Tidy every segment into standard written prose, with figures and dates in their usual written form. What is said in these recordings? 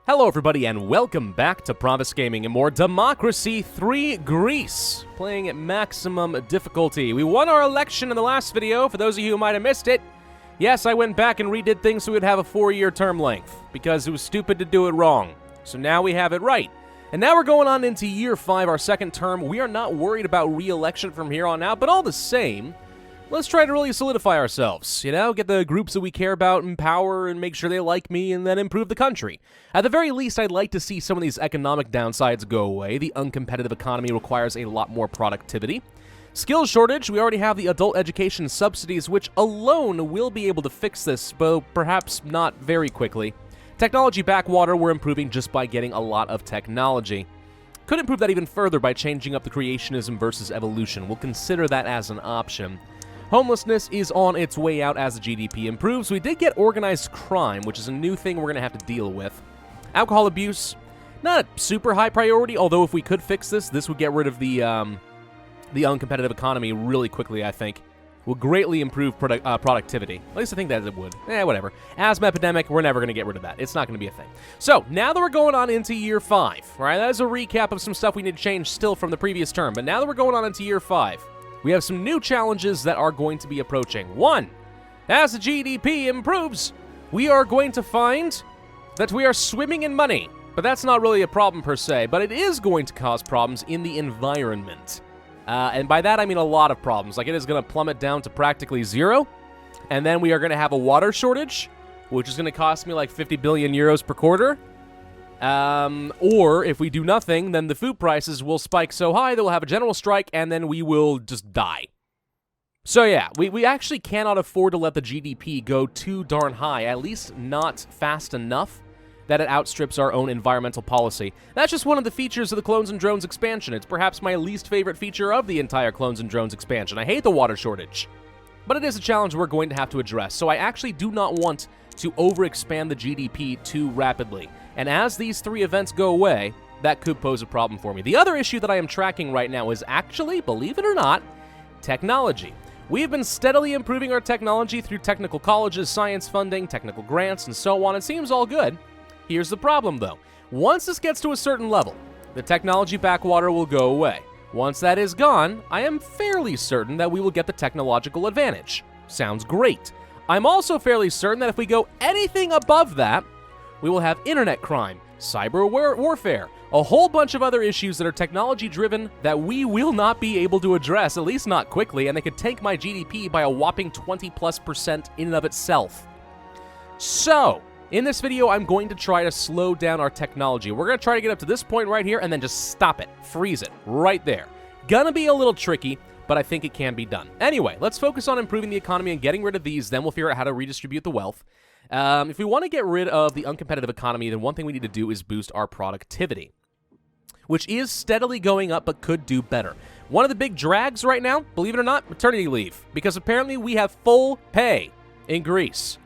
Hello everybody and welcome back to Pravus Gaming and more Democracy 3 Greece, playing at maximum difficulty. We won our election in the last video, for those of you who might have missed it. Yes, I went back and redid things so we'd have a 4-year term length, because it was stupid to do it wrong. So now we have it right. And now we're going on into year 5, our second term. We are not worried about re-election from here on out, but all the same, let's try to really solidify ourselves, you know, get the groups that we care about in power and make sure they like me and then improve the country. At the very least, I'd like to see some of these economic downsides go away. The uncompetitive economy requires a lot more productivity. Skills shortage, we already have the adult education subsidies, which alone will be able to fix this, but perhaps not very quickly. Technology backwater, we're improving just by getting a lot of technology. Could improve that even further by changing up the creationism versus evolution. We'll consider that as an option. Homelessness is on its way out as the GDP improves. We did get organized crime, which is a new thing we're going to have to deal with. Alcohol abuse, not a super high priority, although if we could fix this, this would get rid of the uncompetitive economy really quickly, I think. Will greatly improve productivity. At least I think that it would. Whatever. Asthma epidemic, we're never going to get rid of that. It's not going to be a thing. So, now that we're going on into year 5, right? That is a recap of some stuff we need to change still from the previous term, but now that we're going on into year 5, we have some new challenges that are going to be approaching. 1, as the GDP improves, we are going to find that we are swimming in money. But that's not really a problem per se, but it is going to cause problems in the environment. And by that I mean a lot of problems. Like, it is going to plummet down to practically zero, and then we are going to have a water shortage, which is going to cost me like 50 billion euros per quarter. Or if we do nothing, then the food prices will spike so high that we'll have a general strike, and then we will just die. So yeah, we actually cannot afford to let the GDP go too darn high, at least not fast enough that it outstrips our own environmental policy. That's just one of the features of the Clones and Drones expansion. It's perhaps my least favorite feature of the entire Clones and Drones expansion. I hate the water shortage, but it is a challenge we're going to have to address. So I actually do not want to overexpand the GDP too rapidly. And as these 3 events go away, that could pose a problem for me. The other issue that I am tracking right now is actually, believe it or not, technology. We have been steadily improving our technology through technical colleges, science funding, technical grants, and so on. It seems all good. Here's the problem, though. Once this gets to a certain level, the technology backwater will go away. Once that is gone, I am fairly certain that we will get the technological advantage. Sounds great. I'm also fairly certain that if we go anything above that, we will have internet crime, cyber warfare, a whole bunch of other issues that are technology-driven that we will not be able to address, at least not quickly, and they could tank my GDP by a whopping 20+% in and of itself. So, in this video, I'm going to try to slow down our technology. We're going to try to get up to this point right here and then just stop it, freeze it, right there. Gonna be a little tricky, but I think it can be done. Anyway, let's focus on improving the economy and getting rid of these, then we'll figure out how to redistribute the wealth. If we want to get rid of the uncompetitive economy, then one thing we need to do is boost our productivity, which is steadily going up but could do better. One of the big drags right now, believe it or not, maternity leave, because apparently we have full pay in Greece.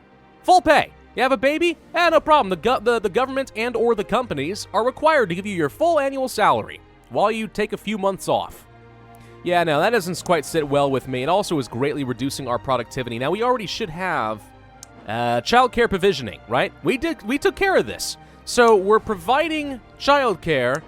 Full pay. You have a baby? No problem. The government and or the companies are required to give you your full annual salary while you take a few months off. Yeah, no, that doesn't quite sit well with me. It also is greatly reducing our productivity. Now, we already should have childcare provisioning, right? We took care of this. So we're providing childcare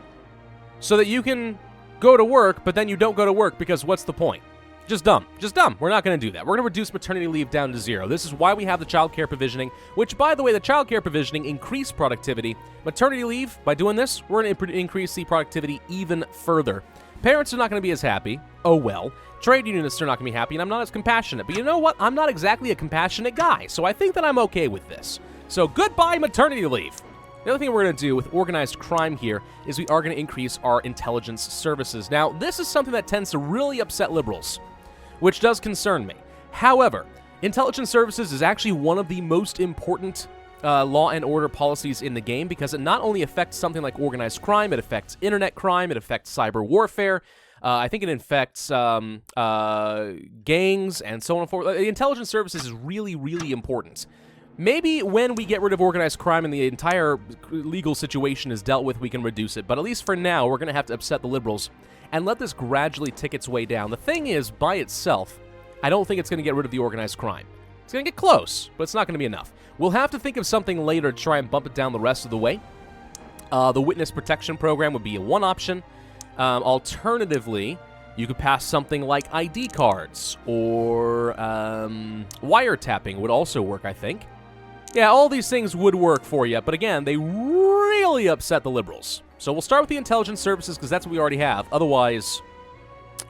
so that you can go to work, but then you don't go to work because what's the point? Just dumb. Just dumb. We're not going to do that. We're going to reduce maternity leave down to 0. This is why we have the childcare provisioning, which, by the way, the childcare provisioning increased productivity. Maternity leave, by doing this, we're going to increase the productivity even further. Parents are not going to be as happy. Oh well. Trade unionists are not going to be happy, and I'm not as compassionate. But you know what? I'm not exactly a compassionate guy, so I think that I'm okay with this. So goodbye maternity leave. The other thing we're going to do with organized crime here is we are going to increase our intelligence services. Now, this is something that tends to really upset liberals, which does concern me. However, intelligence services is actually one of the most important law and order policies in the game because it not only affects something like organized crime, it affects internet crime, it affects cyber warfare, I think it affects gangs and so on and forth. The intelligence services is really, really important. Maybe when we get rid of organized crime and the entire legal situation is dealt with, we can reduce it. But at least for now, we're going to have to upset the liberals and let this gradually tick its way down. The thing is, by itself, I don't think it's going to get rid of the organized crime. It's going to get close, but it's not going to be enough. We'll have to think of something later to try and bump it down the rest of the way. The witness protection program would be one option. Alternatively, you could pass something like ID cards, or wiretapping would also work, I think. Yeah, all these things would work for you, but again, they really upset the liberals. So we'll start with the intelligence services, because that's what we already have. Otherwise,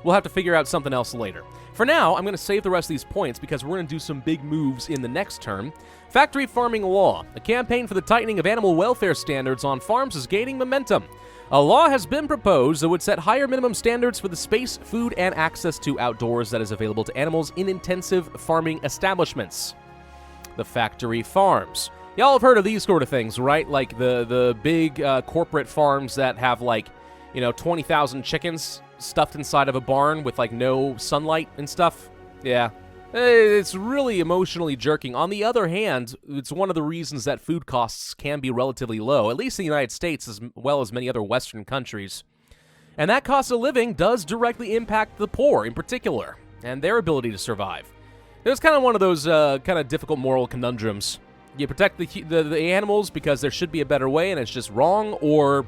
we'll have to figure out something else later. For now, I'm going to save the rest of these points, because we're going to do some big moves in the next term. Factory farming law. A campaign for the tightening of animal welfare standards on farms is gaining momentum. A law has been proposed that would set higher minimum standards for the space, food, and access to outdoors that is available to animals in intensive farming establishments. The factory farms. Y'all have heard of these sort of things, right? Like the big corporate farms that have, like, 20,000 chickens stuffed inside of a barn with, like, no sunlight and stuff. Yeah. It's really emotionally jerking. On the other hand, it's one of the reasons that food costs can be relatively low, at least in the United States as well as many other Western countries. And that cost of living does directly impact the poor in particular, and their ability to survive. It's kind of one of those kind of difficult moral conundrums. You protect the animals because there should be a better way and it's just wrong, or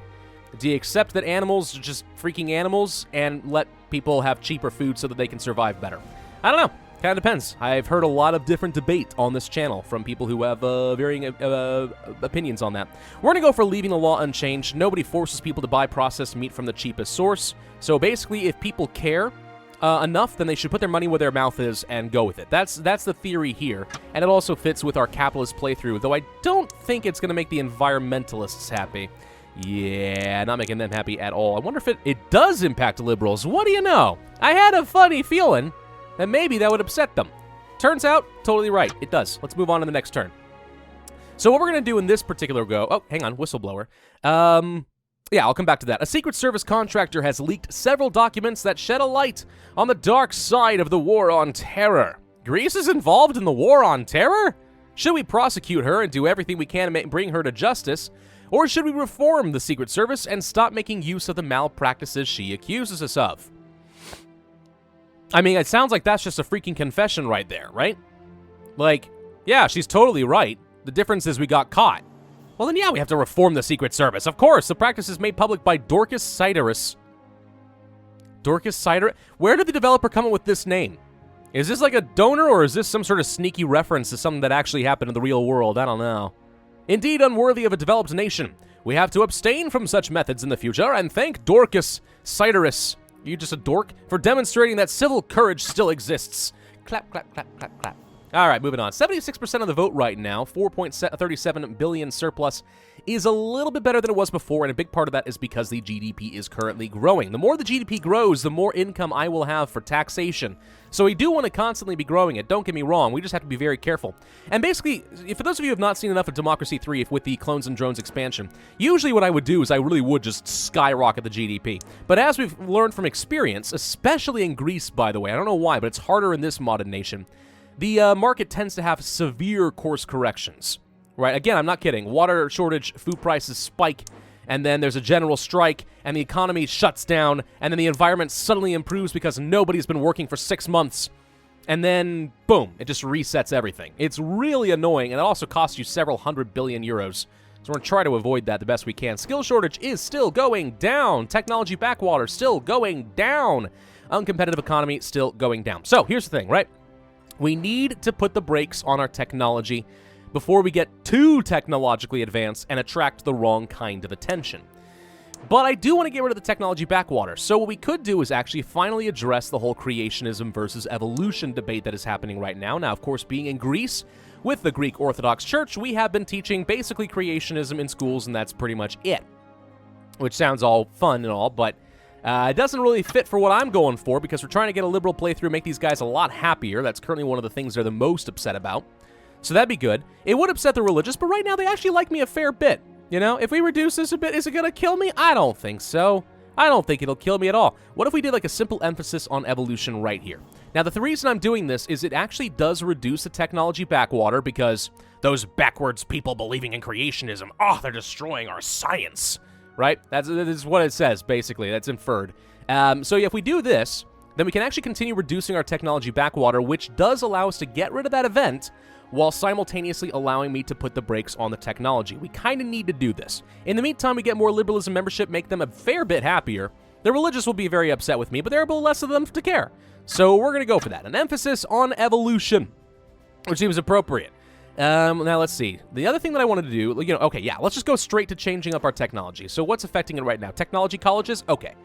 do you accept that animals are just freaking animals and let people have cheaper food so that they can survive better? I don't know. Kind of depends. I've heard a lot of different debate on this channel from people who have varying opinions on that. We're going to go for leaving the law unchanged. Nobody forces people to buy processed meat from the cheapest source. So basically, if people care enough, then they should put their money where their mouth is and go with it. That's the theory here, and it also fits with our capitalist playthrough, though I don't think it's going to make the environmentalists happy. Yeah, not making them happy at all. I wonder if it does impact liberals. What do you know? I had a funny feeling that maybe that would upset them. Turns out, totally right. It does. Let's move on to the next turn. So what we're going to do in this particular go... Oh, hang on. Whistleblower. Yeah, I'll come back to that. A Secret Service contractor has leaked several documents that shed a light on the dark side of the war on terror. Greece is involved in the war on terror? Should we prosecute her and do everything we can to bring her to justice? Or should we reform the Secret Service and stop making use of the malpractices she accuses us of? I mean, it sounds like that's just a freaking confession right there, right? Like, yeah, she's totally right. The difference is we got caught. Well, then, yeah, we have to reform the Secret Service. Of course, the practice is made public by Dorcas Sideris. Dorcas Sideris? Where did the developer come up with this name? Is this like a donor, or is this some sort of sneaky reference to something that actually happened in the real world? I don't know. Indeed unworthy of a developed nation. We have to abstain from such methods in the future, and thank Dorcas Sideris, you just a dork, for demonstrating that civil courage still exists. Clap, clap, clap, clap, clap. All right, moving on. 76% of the vote right now, 4.37 billion surplus, is a little bit better than it was before, and a big part of that is because the GDP is currently growing. The more the GDP grows, the more income I will have for taxation. So we do want to constantly be growing it. Don't get me wrong. We just have to be very careful. And basically, for those of you who have not seen enough of Democracy 3 with the Clones and Drones expansion, usually what I would do is I really would just skyrocket the GDP. But as we've learned from experience, especially in Greece, by the way, I don't know why, but it's harder in this modern nation, the market tends to have severe course corrections, right? Again, I'm not kidding. Water shortage, food prices spike, and then there's a general strike, and the economy shuts down, and then the environment suddenly improves because nobody's been working for 6 months, and then, boom, it just resets everything. It's really annoying, and it also costs you several hundred billion euros. So we're going to try to avoid that the best we can. Skill shortage is still going down. Technology backwater still going down. Uncompetitive economy still going down. So here's the thing, right? We need to put the brakes on our technology before we get too technologically advanced and attract the wrong kind of attention. But I do want to get rid of the technology backwater. So what we could do is actually finally address the whole creationism versus evolution debate that is happening right now. Now, of course, being in Greece with the Greek Orthodox Church, we have been teaching basically creationism in schools, and that's pretty much it. Which sounds all fun and all, but it doesn't really fit for what I'm going for, because we're trying to get a liberal playthrough, make these guys a lot happier. That's currently one of the things they're the most upset about. So that'd be good. It would upset the religious, but right now they actually like me a fair bit. You know, if we reduce this a bit, is it going to kill me? I don't think so. I don't think it'll kill me at all. What if we did like a simple emphasis on evolution right here? Now, the reason I'm doing this is it actually does reduce the technology backwater, because those backwards people believing in creationism, oh, they're destroying our science. Right? That is what it says, basically. That's inferred. So if we do this, then we can actually continue reducing our technology backwater, which does allow us to get rid of that event while simultaneously allowing me to put the brakes on the technology. We kind of need to do this. In the meantime, we get more liberalism membership, make them a fair bit happier. The religious will be very upset with me, but there are less of them to care. So we're going to go for that. An emphasis on evolution, which seems appropriate. Now let's see. The other thing that I wanted to do, okay, yeah, let's just go straight to changing up our technology. So what's affecting it right now? Technology colleges? Okay.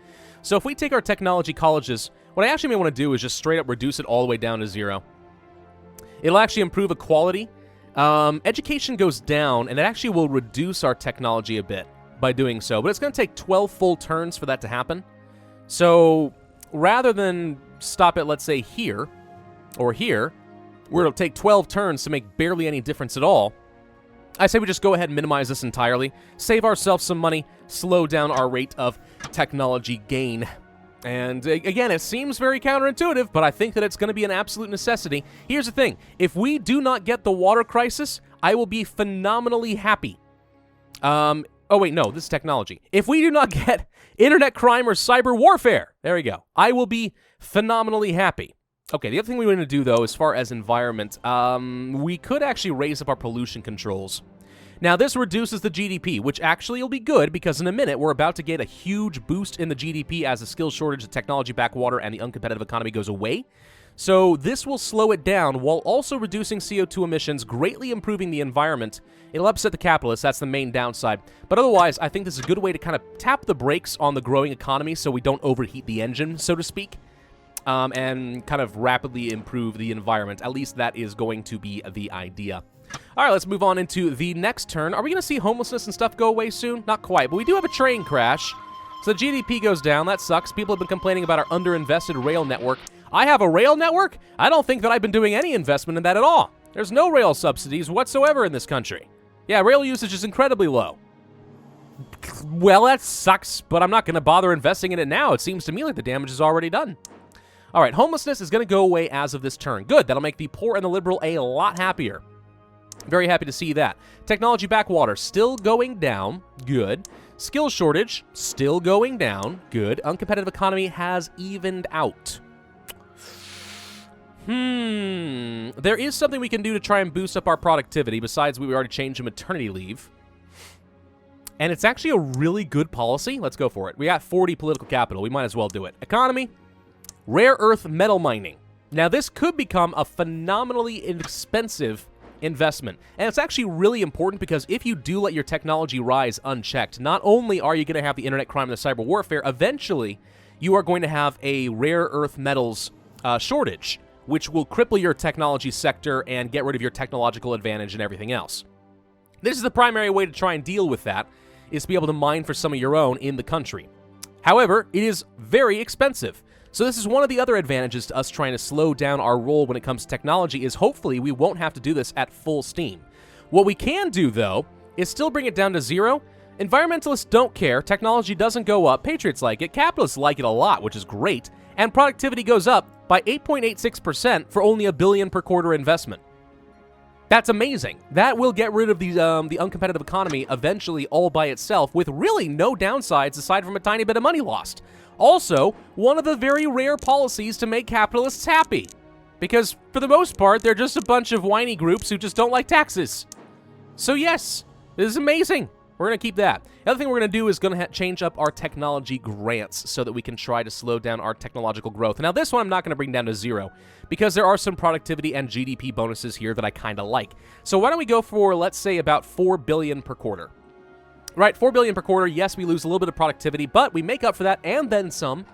So if we take our technology colleges, what I actually may want to do is just straight up reduce it all the way down to 0. It'll actually improve equality. Education goes down, and it actually will reduce our technology a bit by doing so. But it's going to take 12 full turns for that to happen. So rather than stop it, let's say, here or here, where it'll take 12 turns to make barely any difference at all, I say we just go ahead and minimize this entirely, save ourselves some money, slow down our rate of technology gain. And again, it seems very counterintuitive, but I think that it's going to be an absolute necessity. Here's the thing. If we do not get the water crisis, I will be phenomenally happy. Oh, wait, no, this is technology. If we do not get internet crime or cyber warfare, there we go, I will be phenomenally happy. Okay, the other thing we want to do, though, as far as environment, we could actually raise up our pollution controls. Now, this reduces the GDP, which actually will be good, because in a minute, we're about to get a huge boost in the GDP as the skills shortage, the technology backwater, and the uncompetitive economy goes away. So this will slow it down while also reducing CO2 emissions, greatly improving the environment. It'll upset the capitalists, that's the main downside. But otherwise, I think this is a good way to kind of tap the brakes on the growing economy so we don't overheat the engine, so to speak. And kind of rapidly improve the environment. At least that is going to be the idea. All right, let's move on into the next turn. Are we going to see homelessness and stuff go away soon? Not quite, but we do have a train crash. So the GDP goes down. That sucks. People have been complaining about our underinvested rail network. I have a rail network? I don't think that I've been doing any investment in that at all. There's no rail subsidies whatsoever in this country. Yeah, rail usage is incredibly low. Well, that sucks, but I'm not going to bother investing in it now. It seems to me like the damage is already done. All right, homelessness is going to go away as of this turn. Good, that'll make the poor and the liberal a lot happier. Very happy to see that. Technology backwater, still going down. Good. Skill shortage, still going down. Good. Uncompetitive economy has evened out. There is something we can do to try and boost up our productivity, besides we already changed to maternity leave. And it's actually a really good policy. Let's go for it. We got 40 political capital. We might as well do it. Economy. Rare earth metal mining. Now, this could become a phenomenally inexpensive investment. And it's actually really important because if you do let your technology rise unchecked, not only are you going to have the internet crime and the cyber warfare, eventually you are going to have a rare earth metals shortage, which will cripple your technology sector and get rid of your technological advantage and everything else. This is the primary way to try and deal with that, is to be able to mine for some of your own in the country. However, it is very expensive. So this is one of the other advantages to us trying to slow down our roll when it comes to technology, is hopefully we won't have to do this at full steam. What we can do, though, is still bring it down to 0. Environmentalists don't care, technology doesn't go up, patriots like it, capitalists like it a lot, which is great, and productivity goes up by 8.86% for only $1 billion per quarter investment. That's amazing. That will get rid of the uncompetitive economy eventually all by itself, with really no downsides aside from a tiny bit of money lost. Also, one of the very rare policies to make capitalists happy. Because, for the most part, they're just a bunch of whiny groups who just don't like taxes. So yes, this is amazing. We're going to keep that. The other thing we're going to do is going to change up our technology grants so that we can try to slow down our technological growth. Now, this one I'm not going to bring down to 0 because there are some productivity and GDP bonuses here that I kind of like. So why don't we go for, let's say, about $4 billion per quarter. Right, $4 billion per quarter. Yes, we lose a little bit of productivity, but we make up for that and then some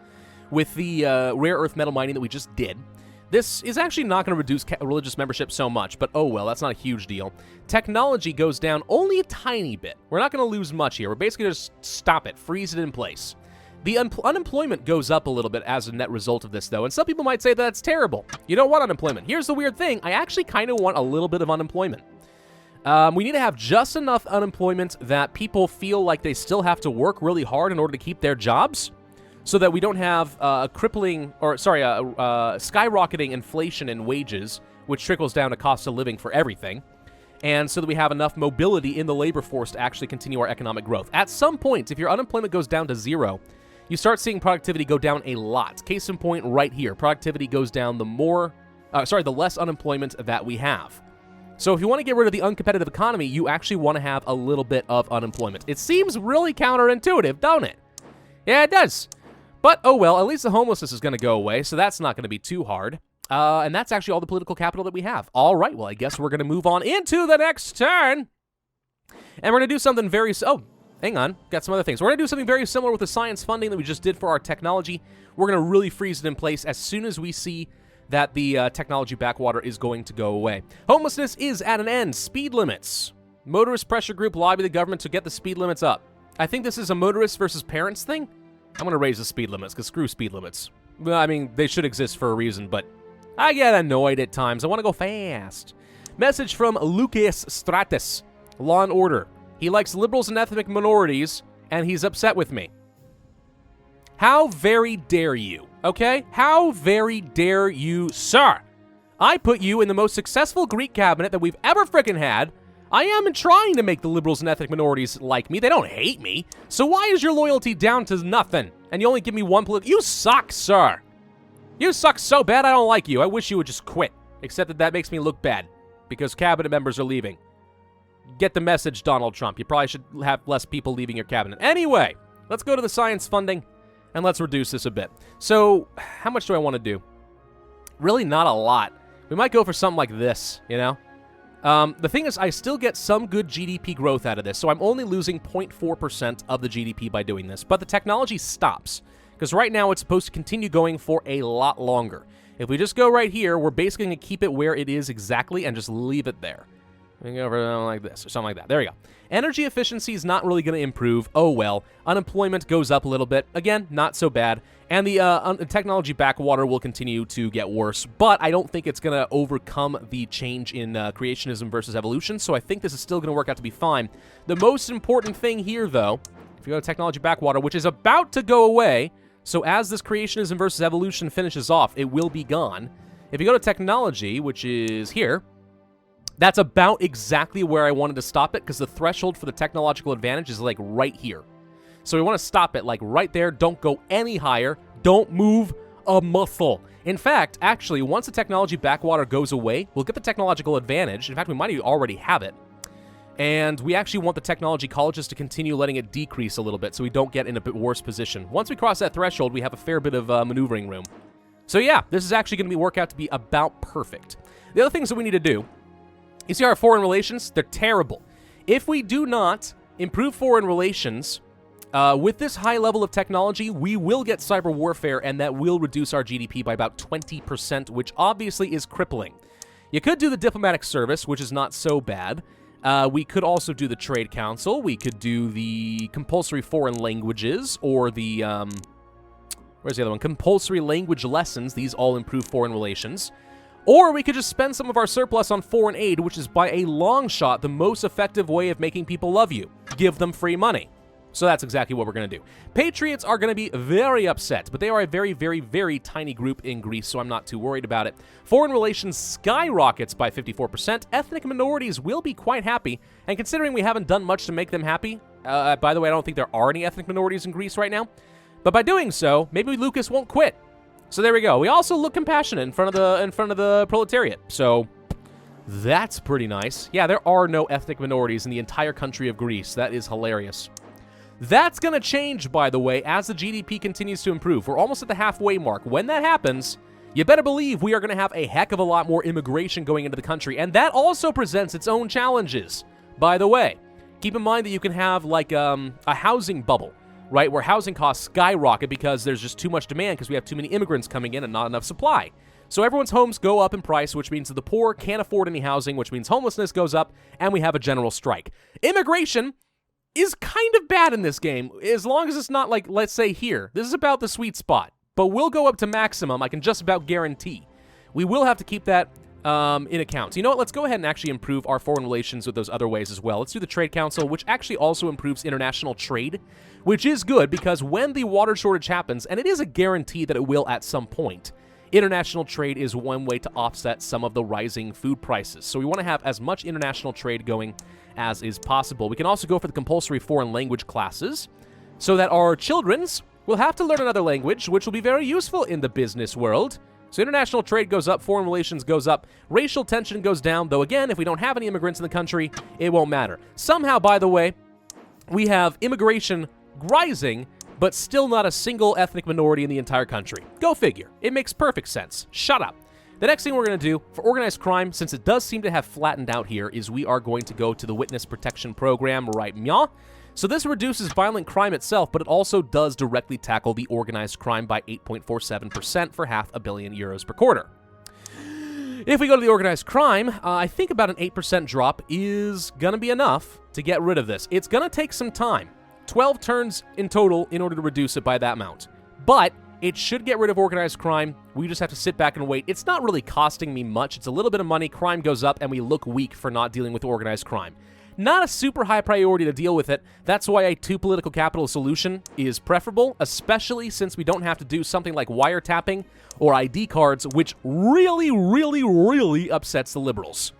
with the rare earth metal mining that we just did. This is actually not going to reduce religious membership so much, but oh well, that's not a huge deal. Technology goes down only a tiny bit. We're not going to lose much here. We're basically just stop it, freeze it in place. The unemployment goes up a little bit as a net result of this, though, and some people might say that's terrible. You don't want unemployment. Here's the weird thing. I actually kind of want a little bit of unemployment. We need to have just enough unemployment that people feel like they still have to work really hard in order to keep their jobs, so that we don't have skyrocketing inflation in wages, which trickles down to cost of living for everything, and so that we have enough mobility in the labor force to actually continue our economic growth. At some point, if your unemployment goes down to 0, you start seeing productivity go down a lot. Case in point right here. Productivity goes down the less unemployment that we have. So if you want to get rid of the uncompetitive economy, you actually want to have a little bit of unemployment. It seems really counterintuitive, don't it? Yeah, it does. But, oh well, at least the homelessness is going to go away, so that's not going to be too hard. And that's actually all the political capital that we have. All right, well, I guess we're going to move on into the next turn. And we're going to do something very... Oh, hang on. Got some other things. We're going to do something very similar with the science funding that we just did for our technology. We're going to really freeze it in place as soon as we see that the technology backwater is going to go away. Homelessness is at an end. Speed limits. Motorist pressure group lobby the government to get the speed limits up. I think this is a motorist versus parents thing. I'm going to raise the speed limits, because screw speed limits. Well, I mean, they should exist for a reason, but I get annoyed at times. I want to go fast. Message from Lucas Stratus. Law and Order. He likes liberals and ethnic minorities, and he's upset with me. How very dare you, okay? How very dare you, sir? I put you in the most successful Greek cabinet that we've ever frickin' had. I am trying to make the liberals and ethnic minorities like me. They don't hate me. So why is your loyalty down to nothing? And you only give me one political... You suck, sir. You suck so bad I don't like you. I wish you would just quit. Except that makes me look bad. Because cabinet members are leaving. Get the message, Donald Trump. You probably should have less people leaving your cabinet. Anyway, let's go to the science funding. And let's reduce this a bit. So, how much do I want to do? Really not a lot. We might go for something like this, you know? The thing is, I still get some good GDP growth out of this, so I'm only losing 0.4% of the GDP by doing this. But the technology stops, because right now it's supposed to continue going for a lot longer. If we just go right here, we're basically going to keep it where it is exactly and just leave it there. We can go over something like this or something like that. There we go. Energy efficiency is not really going to improve. Oh well. Unemployment goes up a little bit. Again, not so bad. And the technology backwater will continue to get worse. But I don't think it's going to overcome the change in creationism versus evolution. So I think this is still going to work out to be fine. The most important thing here, though, if you go to technology backwater, which is about to go away. So as this creationism versus evolution finishes off, it will be gone. If you go to technology, which is here... That's about exactly where I wanted to stop it, because the threshold for the technological advantage is like right here. So we want to stop it like right there. Don't go any higher. Don't move a muscle. In fact, actually, once the technology backwater goes away, we'll get the technological advantage. In fact, we might already have it. And we actually want the technology colleges to continue letting it decrease a little bit so we don't get in a bit worse position. Once we cross that threshold, we have a fair bit of maneuvering room. So yeah, this is actually going to work out to be about perfect. The other things that we need to do... You see our foreign relations? They're terrible. If we do not improve foreign relations with this high level of technology, we will get cyber warfare, and that will reduce our GDP by about 20%, which obviously is crippling. You could do the diplomatic service, which is not so bad. We could also do the trade council. We could do the compulsory foreign languages, or the, where's the other one? Compulsory language lessons. These all improve foreign relations. Or we could just spend some of our surplus on foreign aid, which is by a long shot the most effective way of making people love you. Give them free money. So that's exactly what we're going to do. Patriots are going to be very upset, but they are a very, very, very tiny group in Greece, so I'm not too worried about it. Foreign relations skyrockets by 54%. Ethnic minorities will be quite happy, and considering we haven't done much to make them happy, by the way, I don't think there are any ethnic minorities in Greece right now, but by doing so, maybe Lucas won't quit. So there we go. We also look compassionate in front of the proletariat. So that's pretty nice. Yeah, there are no ethnic minorities in the entire country of Greece. That is hilarious. That's going to change, by the way, as the GDP continues to improve. We're almost at the halfway mark. When that happens, you better believe we are going to have a heck of a lot more immigration going into the country. And that also presents its own challenges, by the way. Keep in mind that you can have like a housing bubble. Right, where housing costs skyrocket because there's just too much demand because we have too many immigrants coming in and not enough supply. So everyone's homes go up in price, which means that the poor can't afford any housing, which means homelessness goes up, and we have a general strike. Immigration is kind of bad in this game, as long as it's not like, let's say here. This is about the sweet spot, but we'll go up to maximum, I can just about guarantee. We will have to keep that in account. So you know what? Let's go ahead and actually improve our foreign relations with those other ways as well. Let's do the Trade Council, which actually also improves international trade, which is good because when the water shortage happens, and it is a guarantee that it will at some point, international trade is one way to offset some of the rising food prices. So we want to have as much international trade going as is possible. We can also go for the compulsory foreign language classes so that our children's we'll have to learn another language, which will be very useful in the business world. So international trade goes up, foreign relations goes up, racial tension goes down, though again, if we don't have any immigrants in the country, it won't matter. Somehow, by the way, we have immigration rising, but still not a single ethnic minority in the entire country. Go figure. It makes perfect sense. Shut up. The next thing we're going to do for organized crime, since it does seem to have flattened out here, is we are going to go to the Witness Protection Program right meow. So this reduces violent crime itself, but it also does directly tackle the organized crime by 8.47% for €500 million per quarter. If we go to the organized crime, I think about an 8% drop is going to be enough to get rid of this. It's going to take some time. 12 turns in total in order to reduce it by that amount. But it should get rid of organized crime. We just have to sit back and wait. It's not really costing me much. It's a little bit of money. Crime goes up, and we look weak for not dealing with organized crime. Not a super high priority to deal with it. That's why a two political capital solution is preferable, especially since we don't have to do something like wiretapping or ID cards, which really, really, really upsets the liberals.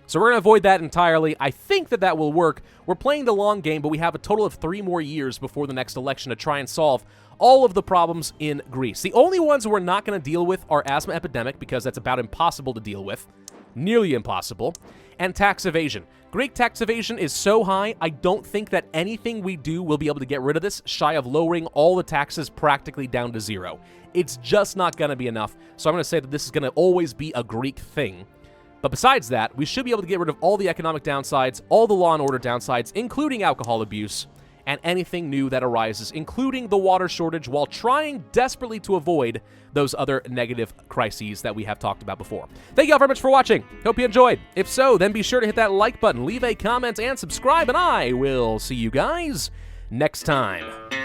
So we're going to avoid that entirely. I think that that will work. We're playing the long game, but we have a total of 3 more years before the next election to try and solve all of the problems in Greece. The only ones we're not going to deal with are asthma epidemic, because that's about impossible to deal with. Nearly impossible. And tax evasion. Greek tax evasion is so high, I don't think that anything we do will be able to get rid of this, shy of lowering all the taxes practically down to 0. It's just not going to be enough, so I'm going to say that this is going to always be a Greek thing. But besides that, we should be able to get rid of all the economic downsides, all the law and order downsides, including alcohol abuse, and anything new that arises, including the water shortage, while trying desperately to avoid those other negative crises that we have talked about before. Thank you all very much for watching. Hope you enjoyed. If so, then be sure to hit that like button, leave a comment, and subscribe, and I will see you guys next time.